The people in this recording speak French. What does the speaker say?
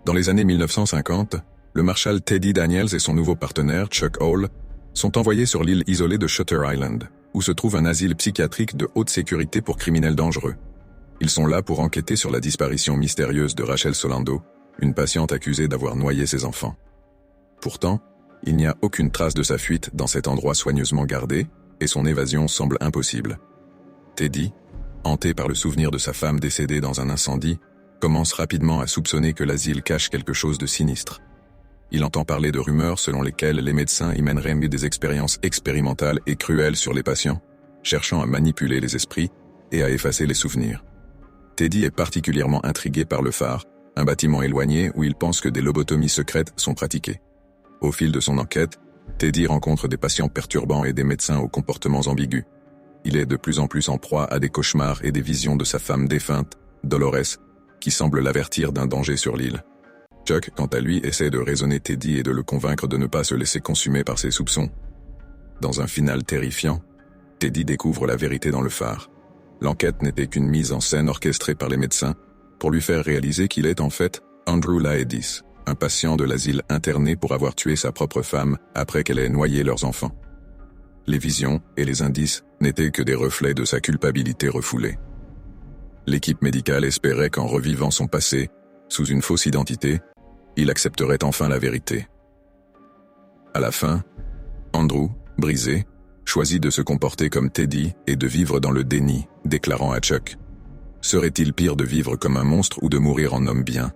Dans les années 1950, le marshal Teddy Daniels et son nouveau partenaire, Chuck Hall, sont envoyés sur l'île isolée de Shutter Island, où se trouve un asile psychiatrique de haute sécurité pour criminels dangereux. Ils sont là pour enquêter sur la disparition mystérieuse de Rachel Solando, une patiente accusée d'avoir noyé ses enfants. Pourtant, il n'y a aucune trace de sa fuite dans cet endroit soigneusement gardé, et son évasion semble impossible. Teddy, hanté par le souvenir de sa femme décédée dans un incendie, commence rapidement à soupçonner que l'asile cache quelque chose de sinistre. Il entend parler de rumeurs selon lesquelles les médecins y mèneraient des expériences expérimentales et cruelles sur les patients, cherchant à manipuler les esprits et à effacer les souvenirs. Teddy est particulièrement intrigué par le phare, un bâtiment éloigné où il pense que des lobotomies secrètes sont pratiquées. Au fil de son enquête, Teddy rencontre des patients perturbants et des médecins aux comportements ambigus. Il est de plus en plus en proie à des cauchemars et des visions de sa femme défunte, Dolores, qui semble l'avertir d'un danger sur l'île. Chuck, quant à lui, essaie de raisonner Teddy et de le convaincre de ne pas se laisser consumer par ses soupçons. Dans un final terrifiant, Teddy découvre la vérité dans le phare. L'enquête n'était qu'une mise en scène orchestrée par les médecins pour lui faire réaliser qu'il est en fait Andrew Laedis, un patient de l'asile interné pour avoir tué sa propre femme après qu'elle ait noyé leurs enfants. Les visions et les indices n'étaient que des reflets de sa culpabilité refoulée. L'équipe médicale espérait qu'en revivant son passé, sous une fausse identité, il accepterait enfin la vérité. À la fin, Andrew, brisé, choisit de se comporter comme Teddy et de vivre dans le déni, déclarant à Chuck « Serait-il pire de vivre comme un monstre ou de mourir en homme bien ?»